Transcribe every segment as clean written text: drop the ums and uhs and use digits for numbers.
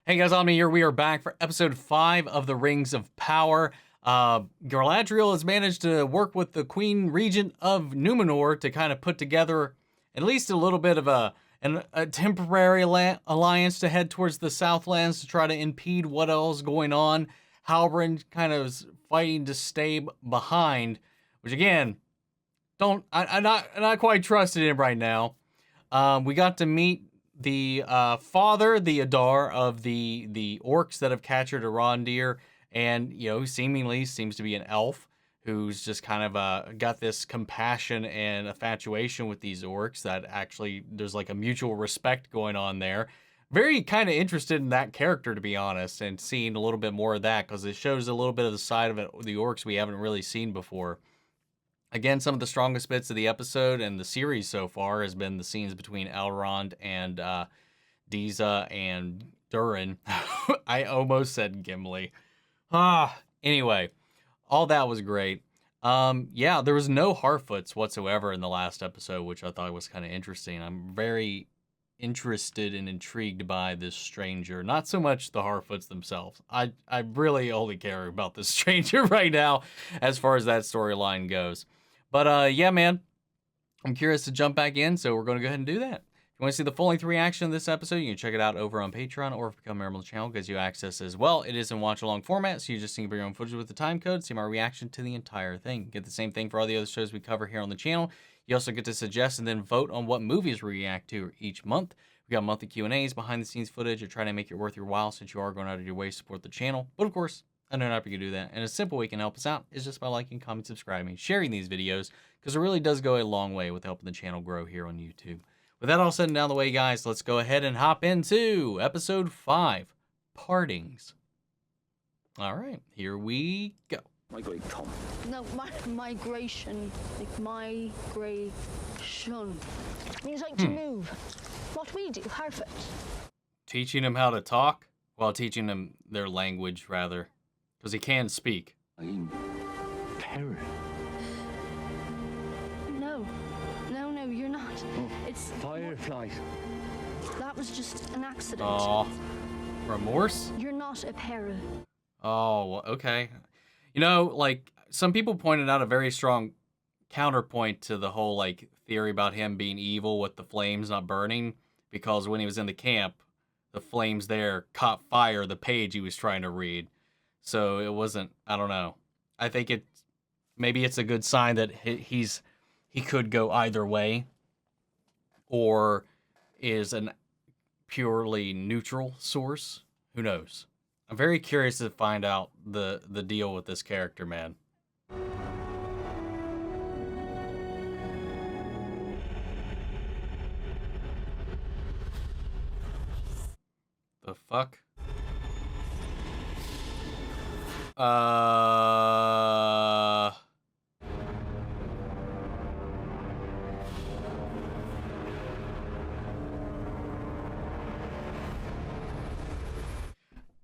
Hey guys, Omni here. We are back for episode 5 of the Rings of Power. Galadriel has managed to work with the Queen Regent of Numenor to kind of put together at least a little bit of a temporary alliance to head towards the Southlands to try to impede what else is going on. Halbrand kind of is fighting to stay behind, which again, I'm not quite trusting him right now. We got to meet the father, the Adar of the orcs that have captured Arondir, and seemingly seems to be an elf who's just kind of got this compassion and infatuation with these orcs that actually there's like a mutual respect going on there. Very kind of interested in that character, to be honest, and seeing a little bit more of that because it shows a little bit of the side of the orcs we haven't really seen before. Again, some of the strongest bits of the episode and the series so far has been the scenes between Elrond and Disa and Durin. I almost said Gimli. Anyway, all that was great. Yeah, there was no Harfoots whatsoever in the last episode, which I thought was kind of interesting. I'm very interested and intrigued by this stranger. Not so much the Harfoots themselves. I really only care about this stranger right now as far as that storyline goes. But yeah, man, I'm curious to jump back in, so we're going to go ahead and do that. If you want to see the full-length reaction of this episode, you can check it out over on Patreon, or if you become a member of the channel, it gives you access as well. It is in watch-along format, so you just can bring your own footage with the time code, see my reaction to the entire thing. Get the same thing for all the other shows we cover here on the channel. You also get to suggest and then vote on what movies we react to each month. We got monthly Q&As, behind-the-scenes footage, or trying to make it worth your while since you are going out of your way to support the channel. But of course, I know not you can do that, and a simple way you can help us out is just by liking, commenting, subscribing, sharing these videos, because it really does go a long way with helping the channel grow here on YouTube. With that all said and down the way, guys, let's go ahead and hop into episode 5, Partings. All right, here we go. Migrate, Tom. No, migration. Like migration. Means like to move. What we do, Harfoots. Teaching him how to talk? Well, teaching them their language, rather. Because he can speak. I'm Perrin. No, you're not. Oh, it's... Firefly. That was just an accident. Aw. Remorse? You're not a Perrin. Oh, well, okay. You know, like, some people pointed out a very strong counterpoint to the whole, like, theory about him being evil with the flames not burning. Because when he was in the camp, the flames there caught fire, the page he was trying to read. So it wasn't, I don't know. I think maybe it's a good sign that he could go either way, or is a purely neutral source. Who knows? I'm very curious to find out the deal with this character, man. The fuck?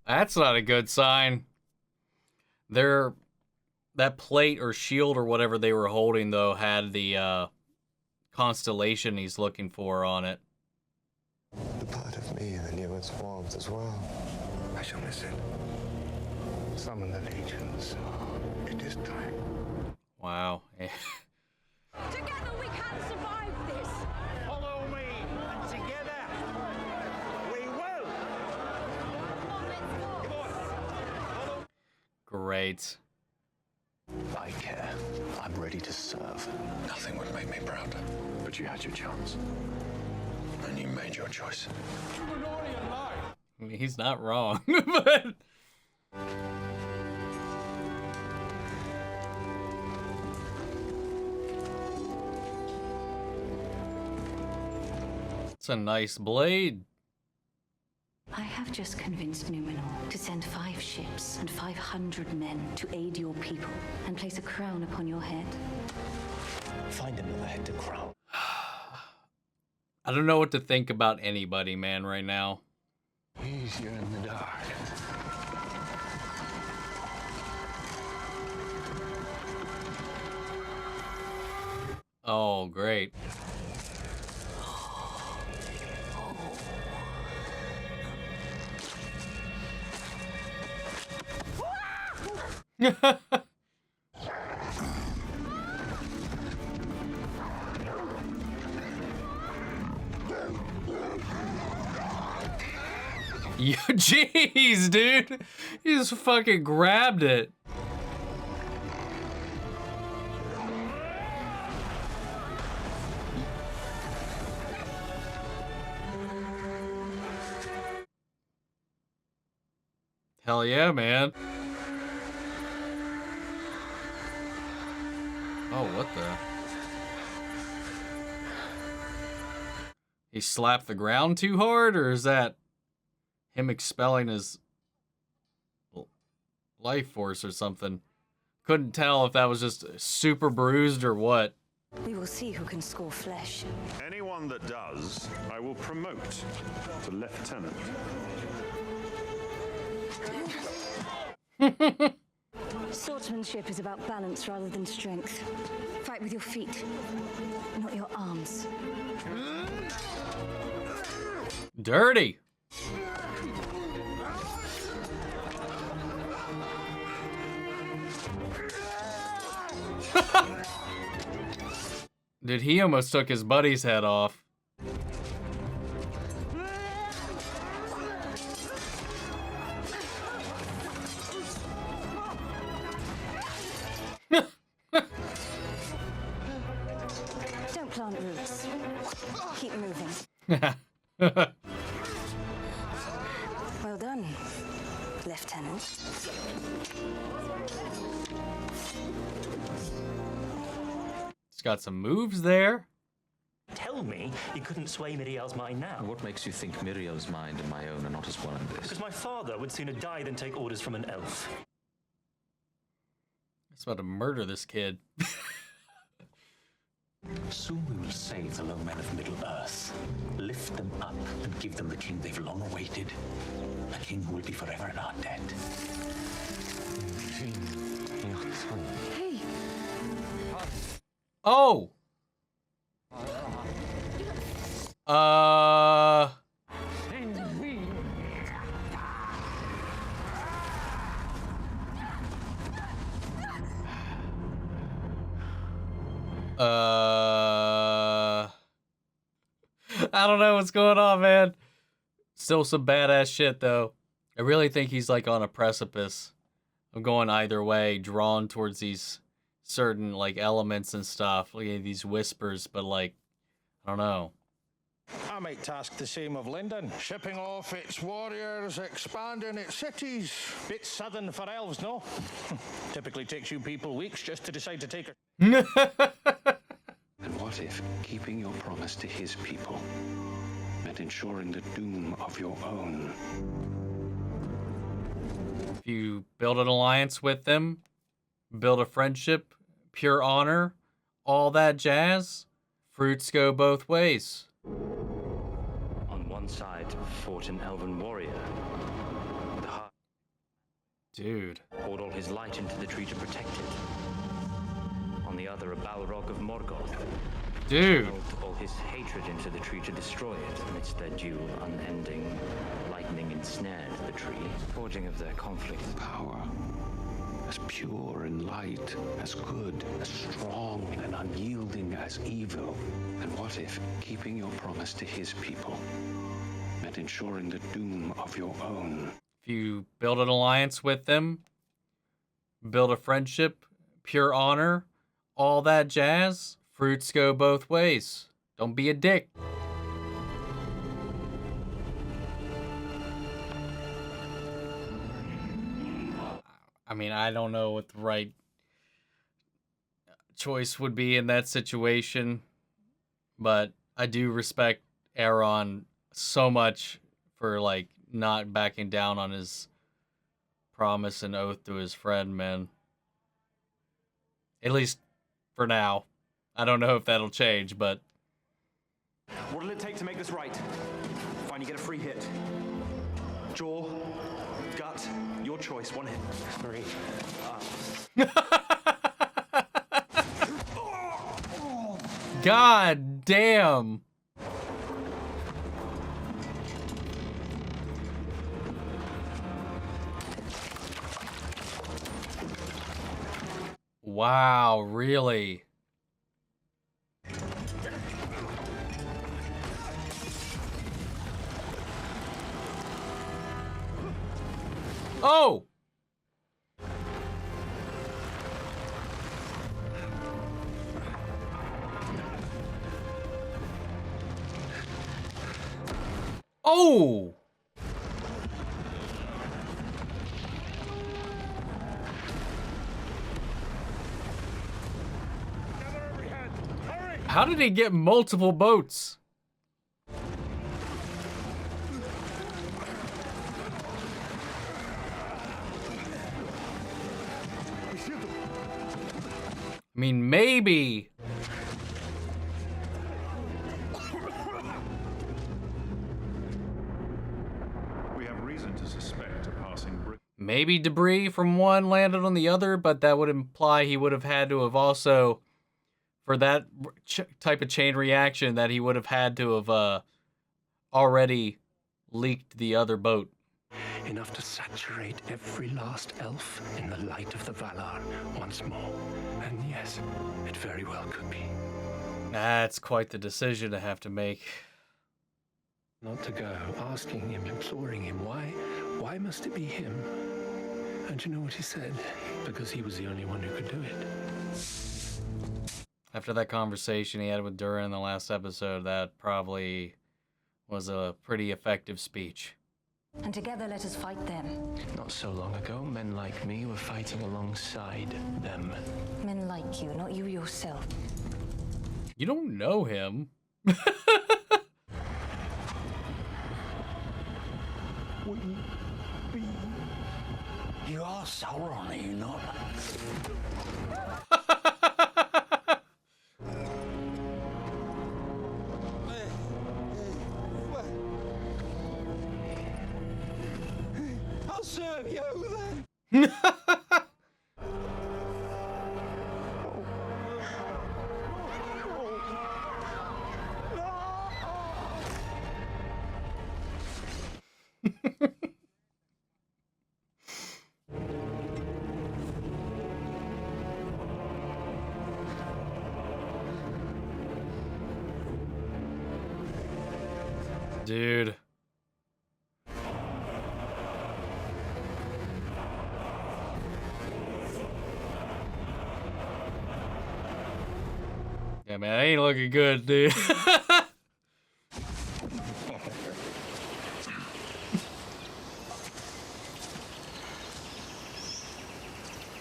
That's not a good sign. That plate or shield or whatever they were holding, though, had the constellation he's looking for on it. The part of me that knew its warmth as well. I shall miss it. Summon the legions. It is time. Wow. Together we can survive this. Follow me, and together we will. Great. I care. I'm ready to serve. Nothing would make me prouder. But you had your chance. And you made your choice. I mean, he's not wrong, but... It's a nice blade. I have just convinced Numenor to send 5 ships and 500 men to aid your people and place a crown upon your head. Find another head to crown. I don't know what to think about anybody, man, right now. Easier in the dark. Oh, great. Jeez, dude. He just fucking grabbed it. Hell yeah, man. Oh, what the? He slapped the ground too hard, or is that him expelling his life force or something? Couldn't tell if that was just super bruised or what. We will see who can score flesh. Anyone that does, I will promote to lieutenant. Swordsmanship is about balance rather than strength. Fight with your feet, not your arms. Dirty. Dude, he almost took his buddy's head off. Don't plant roots. Keep moving. Well done, Lieutenant. He's got some moves there. Tell me you couldn't sway Miriel's mind now. What makes you think Miriel's mind and my own are not as one in this? Because my father would sooner die than take orders from an elf. He's about to murder this kid. Soon we will save the low men of Middle-earth, lift them up, and give them the king they've long awaited. A king who will be forever in our debt. Hey! Oh! I don't know what's going on, man. Still some badass shit, though. I really think he's like on a precipice of going either way, drawn towards these certain like elements and stuff, like these whispers, but like, I don't know. I might task the same of London, shipping off its warriors, expanding its cities. Bit sudden for elves, no? Typically takes you people weeks just to decide to take And what if keeping your promise to his people meant ensuring the doom of your own? If you build an alliance with them, build a friendship, pure honor, all that jazz, fruits go both ways. On one side fought an elven warrior. The heart Dude. poured all his light into the tree to protect it. On the other, a Balrog of Morgoth. Dude. Channeled all his hatred into the tree to destroy it. Amidst their duel, unending, lightning ensnared the tree. Forging of their conflict. Power, as pure and light, as good, as strong and unyielding as evil. And what if keeping your promise to his people meant ensuring the doom of your own? If you build an alliance with them, build a friendship, pure honor, all that jazz, fruits go both ways. Don't be a dick. I mean, I don't know what the right choice would be in that situation, but I do respect Elrond so much for, like, not backing down on his promise and oath to his friend, man. At least for now. I don't know if that'll change, but... What'll it take to make this right? Finally get a free hit. Jaw, gut, your choice, one hit. Three. God damn. Wow, really? Oh! Oh! How did he get multiple boats? I mean, maybe. We have reason to suspect a passing Brit. Maybe debris from one landed on the other, but that would imply he would have had to have also, for that type of chain reaction, that he would have had to have already leaked the other boat. Enough to saturate every last elf in the light of the Valar once more. And yes, it very well could be. That's quite the decision to have to make. Not to go, asking him, imploring him, why must it be him? And you know what he said? Because he was the only one who could do it. After that conversation he had with Durin in the last episode, that probably was a pretty effective speech. And together let us fight them. Not so long ago, men like me were fighting alongside them. Men like you, not you yourself. You don't know him. You are Sauron, are you not? I'll serve you then. Dude. Yeah, man, I ain't looking good, dude.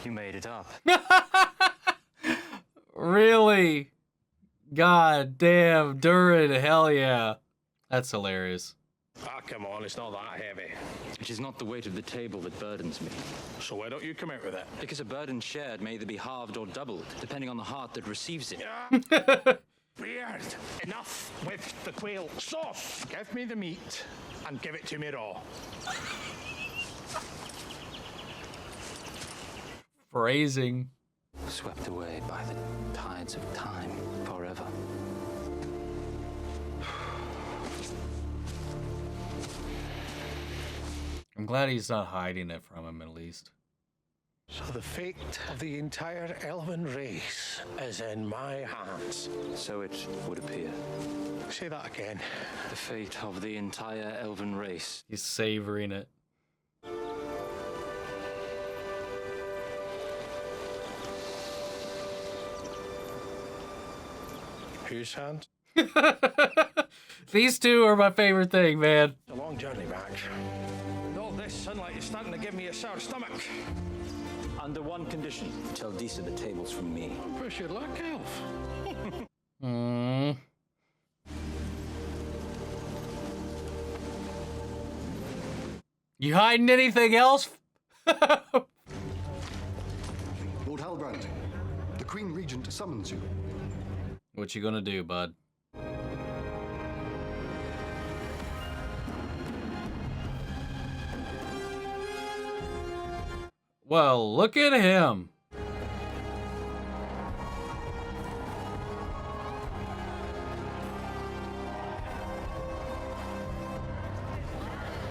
You made it up. Really? God damn, Durin, hell yeah. That's hilarious. Ah, come on, it's not that heavy. It is not the weight of the table that burdens me. So why don't you come out with it? Because a burden shared may either be halved or doubled, depending on the heart that receives it. Weird. Enough with the quail sauce. Give me the meat and give it to me raw. Phrasing. Swept away by the tides of time forever. I'm glad he's not hiding it from him, at least. So the fate of the entire elven race is in my hands. So it would appear. Say that again. The fate of the entire elven race. He's savoring it. Whose hands? These two are my favorite thing, man. It's a long journey back. All this sunlight is starting to give me a sour stomach. Under one condition. Tell Disa the tables from me. Push your luck, elf. You hiding anything else? Lord Halbrand, the Queen Regent summons you. What you gonna do, bud? Well, look at him.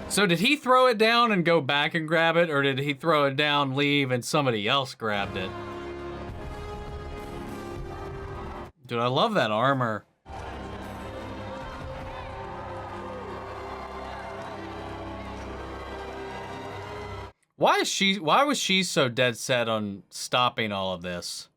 So did he throw it down and go back and grab it, or did he throw it down, leave, and somebody else grabbed it? Dude, I love that armor. Why was she so dead set on stopping all of this?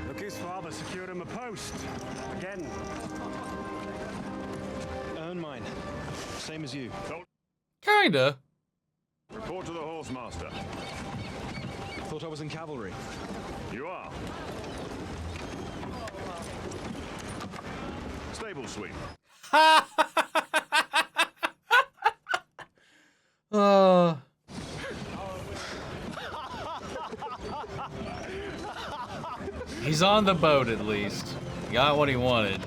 Look, his father secured him a post. Again. Earn mine. Same as you. Kinda. Report to the Horsemaster. Thought I was in cavalry. You are. Stable sweep. He's on the boat at least. Got what he wanted.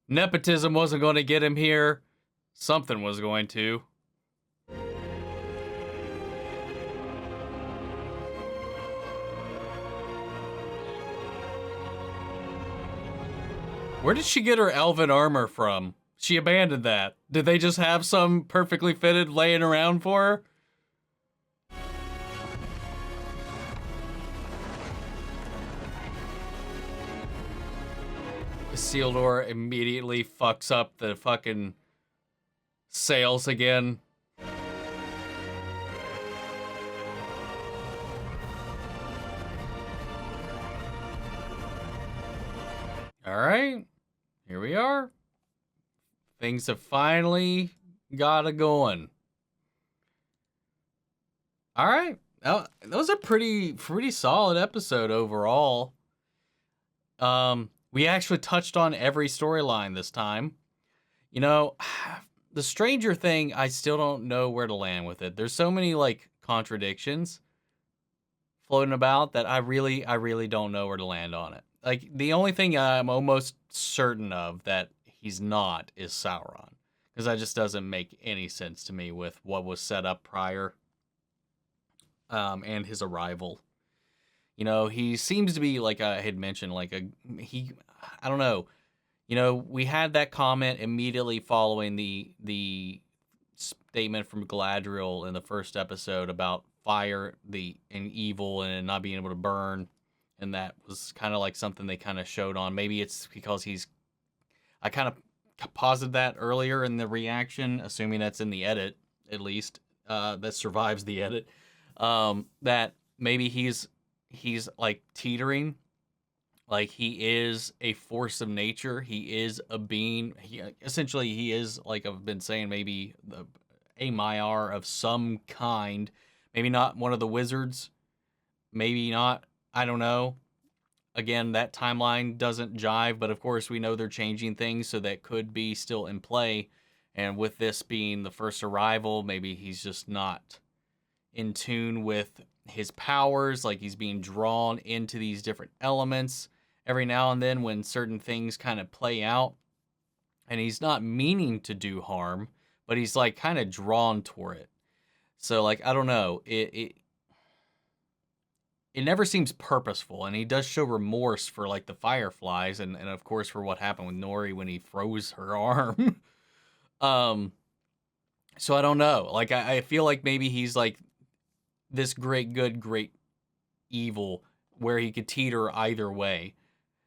Nepotism wasn't going to get him here. Something was going to. Where did she get her elven armor from? She abandoned that. Did they just have some perfectly fitted laying around for her? Isildur immediately fucks up the fucking sails again. All right, here we are. Things have finally got it going. All right, that was a pretty solid episode overall. We actually touched on every storyline this time. You know, the Stranger thing, I still don't know where to land with it. There's so many like contradictions floating about that I really don't know where to land on it. Like the only thing I'm almost certain of that he's not is Sauron, because that just doesn't make any sense to me with what was set up prior and his arrival. You know, he seems to be, like I had mentioned, like I don't know. You know, we had that comment immediately following the statement from Galadriel in the first episode about fire, and evil, and not being able to burn. And that was kind of like something they kind of showed on. Maybe it's because I kind of posited that earlier in the reaction, assuming that's in the edit, at least, that survives the edit, that maybe he's like teetering, like he is a force of nature. He is a being. Essentially, he is, like I've been saying, maybe a Maiar of some kind. Maybe not one of the wizards. Maybe not. I don't know. Again, that timeline doesn't jive, but of course we know they're changing things, so that could be still in play. And with this being the first arrival, maybe he's just not in tune with his powers, like he's being drawn into these different elements every now and then when certain things kind of play out. And he's not meaning to do harm, but he's like kind of drawn toward it. So like, I don't know, it never seems purposeful, and he does show remorse for like the fireflies and of course for what happened with Nori when he froze her arm. So I don't know. Like I feel like maybe he's like this great good, great evil, where he could teeter either way.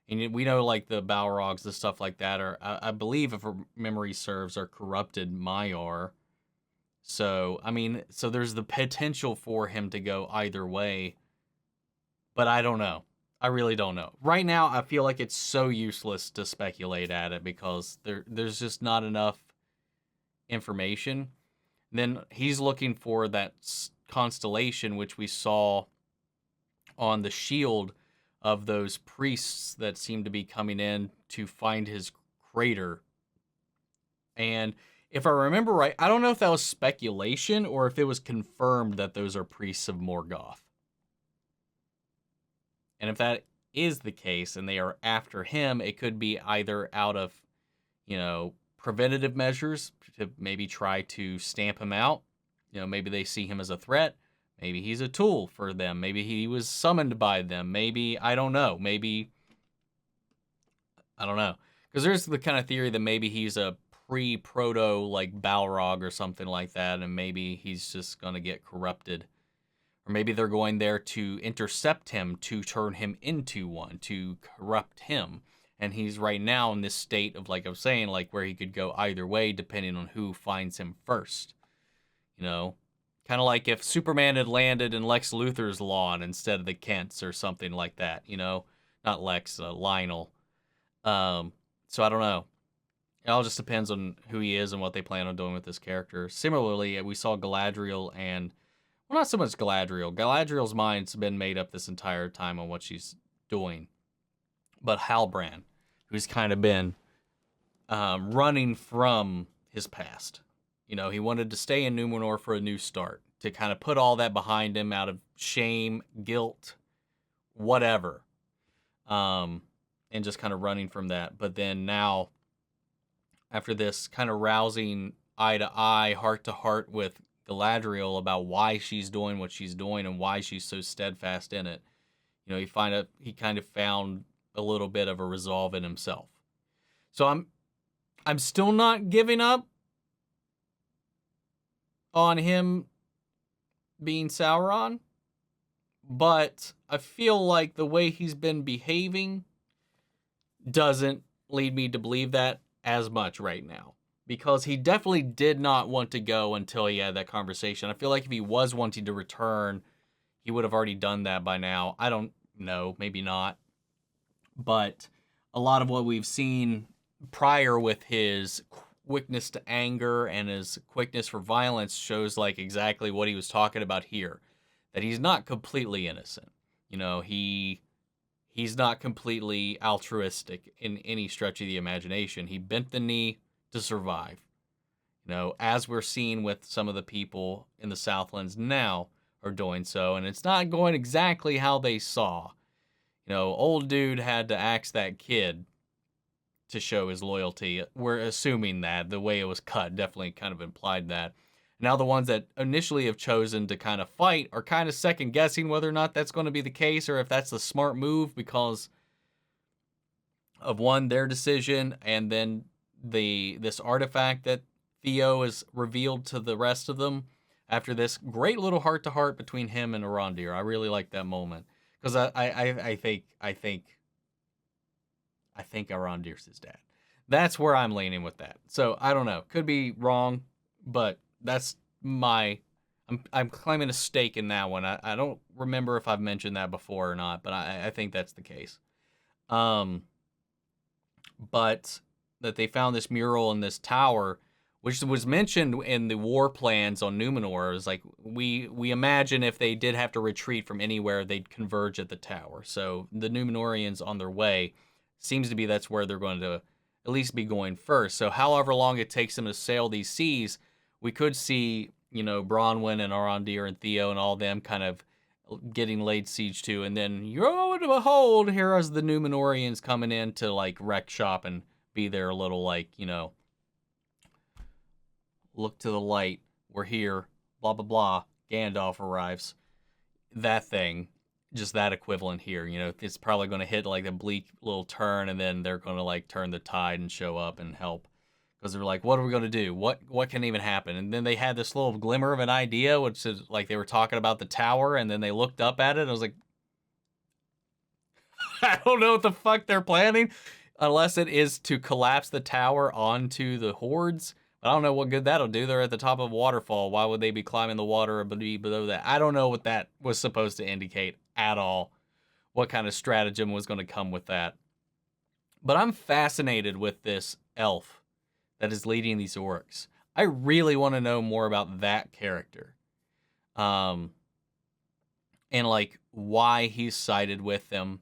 And we know like the Balrogs, the stuff like that are, I believe, if memory serves, are corrupted Maiar. So I mean, so there's the potential for him to go either way. But I don't know. I really don't know. Right now, I feel like it's so useless to speculate at it because there's just not enough information. Then he's looking for that constellation, which we saw on the shield of those priests that seem to be coming in to find his crater. And if I remember right, I don't know if that was speculation or if it was confirmed that those are priests of Morgoth. And if that is the case and they are after him, it could be either out of, you know, preventative measures to maybe try to stamp him out. You know, maybe they see him as a threat. Maybe he's a tool for them. Maybe he was summoned by them. Maybe, I don't know. Maybe, I don't know. Because there's the kind of theory that maybe he's a pre-proto, like, Balrog or something like that, and maybe he's just going to get corrupted. Or maybe they're going there to intercept him, to turn him into one, to corrupt him. And he's right now in this state of, like I was saying, like, where he could go either way depending on who finds him first. You know? Kind of like if Superman had landed in Lex Luthor's lawn instead of the Kents or something like that, you know? Not Lex, Lionel. So I don't know. It all just depends on who he is and what they plan on doing with this character. Similarly, we saw Galadriel and... Well, not so much Galadriel. Galadriel's mind's been made up this entire time on what she's doing. But Halbrand, who's kind of been running from his past. You know, he wanted to stay in Numenor for a new start. To kind of put all that behind him out of shame, guilt, whatever. And just kind of running from that. But then now, after this kind of rousing eye-to-eye, heart-to-heart with Galadriel about why she's doing what she's doing and why she's so steadfast in it, you know, he kind of found a little bit of a resolve in himself. So I'm still not giving up on him being Sauron, but I feel like the way he's been behaving doesn't lead me to believe that as much right now, because he definitely did not want to go until he had that conversation. I feel like if he was wanting to return, he would have already done that by now. I don't know, maybe not. But a lot of what we've seen prior with his quickness to anger and his quickness for violence shows like exactly what he was talking about here. That he's not completely innocent. You know, he's not completely altruistic in any stretch of the imagination. He bent the knee to survive. You know, as we're seeing with some of the people in the Southlands now are doing so, and it's not going exactly how they saw. You know, old dude had to axe that kid to show his loyalty. We're assuming that. The way it was cut definitely kind of implied that. Now the ones that initially have chosen to kind of fight are kind of second guessing whether or not that's going to be the case or if that's the smart move because of one, their decision, and then this artifact that Theo has revealed to the rest of them after this great little heart-to-heart between him and Arondir. I really like that moment because I think Arondir's his dad. That's where I'm leaning with that. So I don't know. Could be wrong, but that's I'm claiming a stake in that one. I don't remember if I've mentioned that before or not, but I think that's the case. But that they found this mural in this tower, which was mentioned in the war plans on Numenor. It was like, we imagine if they did have to retreat from anywhere, they'd converge at the tower. So the Numenorians on their way, seems to be that's where they're going to at least be going first. So however long it takes them to sail these seas, we could see, you know, Bronwyn and Arondir and Theo and all them kind of getting laid siege to. And then, lo and behold, here is the Numenorians coming in to, like, wreck shop and be their little, like, you know, look to the light. We're here. Blah, blah, blah. Gandalf arrives. That thing. Just that equivalent here. You know, it's probably going to hit, like, a bleak little turn, and then they're going to, like, turn the tide and show up and help. Because they're like, what are we going to do? What can even happen? And then they had this little glimmer of an idea, which is like they were talking about the tower, and then they looked up at it, and I was like, I don't know what the fuck they're planning, unless it is to collapse the tower onto the hordes. But I don't know what good that'll do. They're at the top of a waterfall. Why would they be climbing the water or be below that? I don't know what that was supposed to indicate at all. What kind of stratagem was going to come with that. But I'm fascinated with this elf that is leading these orcs. I really want to know more about that character. And like why he's sided with them,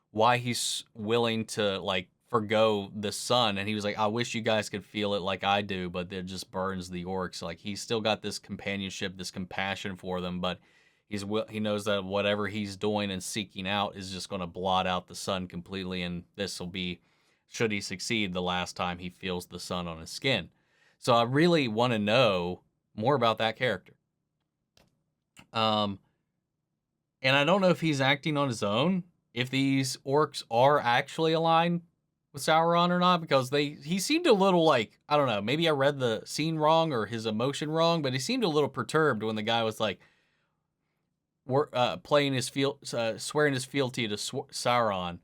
why he's willing to like forgo the sun. And he was like, I wish you guys could feel it like I do, but it just burns the orcs. Like he's still got this companionship, this compassion for them, but he knows that whatever he's doing and seeking out is just going to blot out the sun completely. And this will be, should he succeed, the last time he feels the sun on his skin. So I really want to know more about that character. And I don't know if he's acting on his own, if these orcs are actually aligned with Sauron or not, because he seemed a little like, I don't know, maybe I read the scene wrong or his emotion wrong, but he seemed a little perturbed when the guy was like swearing his fealty to Sauron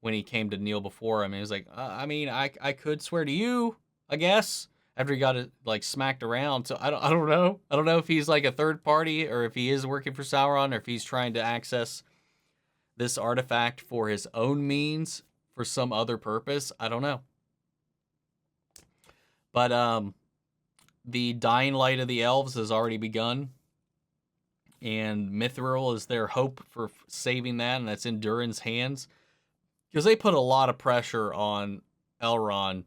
when he came to kneel before him. And he was like, I mean, I could swear to you, I guess, after he got it like smacked around. So I don't know. I don't know if he's like a third party or if he is working for Sauron or if he's trying to access this artifact for his own means for some other purpose. I don't know. But the dying light of the elves has already begun. And Mithril is their hope for saving that, and that's in Durin's hands. Because they put a lot of pressure on Elrond.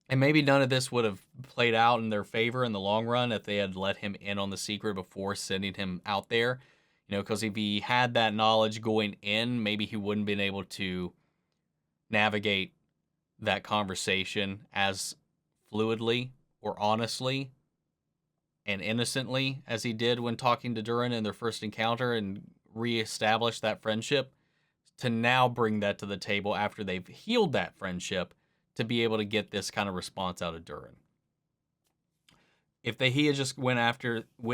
And maybe none of this would have played out in their favor in the long run if they had let him in on the secret before sending him out there. You know, because if he had that knowledge going in, maybe he wouldn't have been able to navigate that conversation as fluidly or honestly and innocently as he did when talking to Durin in their first encounter and reestablish that friendship, to now bring that to the table after they've healed that friendship to be able to get this kind of response out of Durin. If he had just went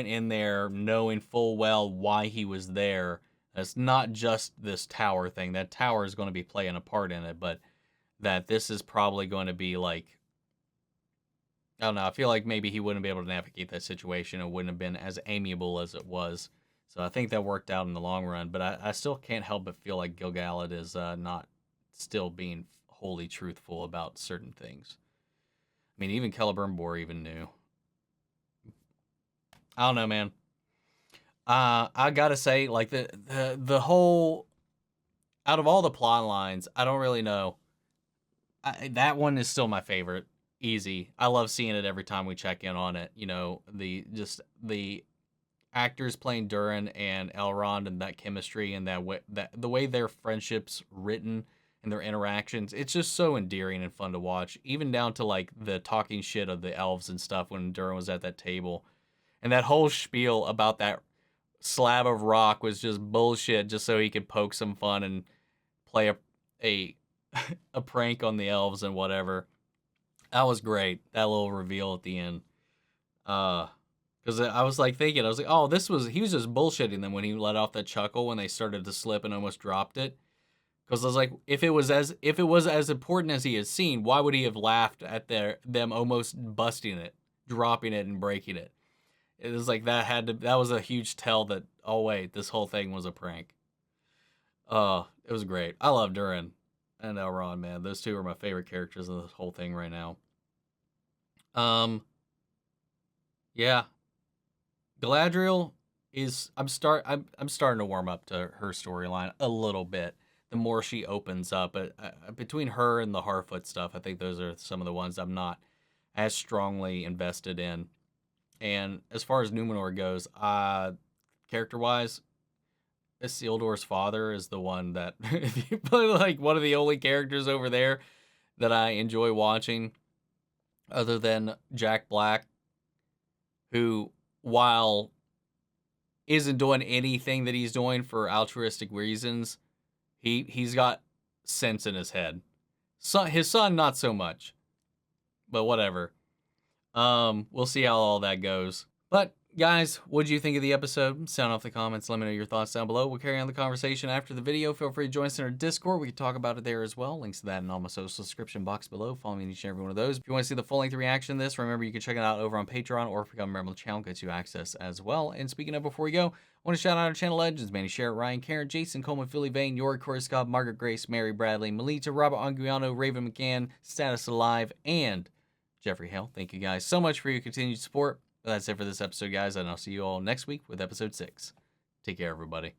in there knowing full well why he was there, it's not just this tower thing. That tower is going to be playing a part in it, but that this is probably going to be like, I don't know, I feel like maybe he wouldn't be able to navigate that situation. It wouldn't have been as amiable as it was. So I think that worked out in the long run, but I still can't help but feel like Gil-Galad is not still being wholly truthful about certain things. I mean, even Celebrimbor even knew. I don't know, man. I gotta say, like, the whole, out of all the plot lines, I don't really know. That one is still my favorite. Easy. I love seeing it every time we check in on it. You know, the actors playing Durin and Elrond and that chemistry and the way their friendships written and their interactions, it's just so endearing and fun to watch. Even down to like the talking shit of the elves and stuff when Durin was at that table. And that whole spiel about that slab of rock was just bullshit, just so he could poke some fun and play a prank on the elves and whatever. That was great. That little reveal at the end. Because I was like thinking, I was like, oh, he was just bullshitting them when he let off that chuckle when they started to slip and almost dropped it. Because I was like, if it was as important as he had seen, why would he have laughed at them almost busting it, dropping it, and breaking it? It was like that was a huge tell that, oh wait, this whole thing was a prank. It was great. I love Durin and Elrond, man. Those two are my favorite characters in this whole thing right now. Yeah. Galadriel is, I'm starting to warm up to her storyline a little bit. The more she opens up, between her and the Harfoot stuff, I think those are some of the ones I'm not as strongly invested in. And as far as Numenor goes, character-wise, Isildur's father is the one that, if you put like one of the only characters over there that I enjoy watching, other than Jack Black, who, while isn't doing anything that he's doing for altruistic reasons, he's got sense in his head. His son, not so much, but whatever. We'll see how all that goes. But guys, what did you think of the episode? Sound off the comments. Let me know your thoughts down below. We'll carry on the conversation after the video. Feel free to join us in our Discord. We can talk about it there as well. Links to that in all my social description box below. Follow me in each and every one of those. If you want to see the full-length reaction to this, remember you can check it out over on Patreon, or if you become a member of the channel, gets you access as well. And speaking of, before we go, I want to shout out our channel legends: Manny, Sherrod, Ryan, Karen, Jason, Coleman, Philly, Vane, Yori, Corey, Scott, Margaret, Grace, Mary, Bradley, Melita, Robert Anguiano, Raven McCann, Status Alive, and Jeffrey Hale. Thank you guys so much for your continued support. But that's it for this episode, guys, and I'll see you all next week with episode 6. Take care, everybody.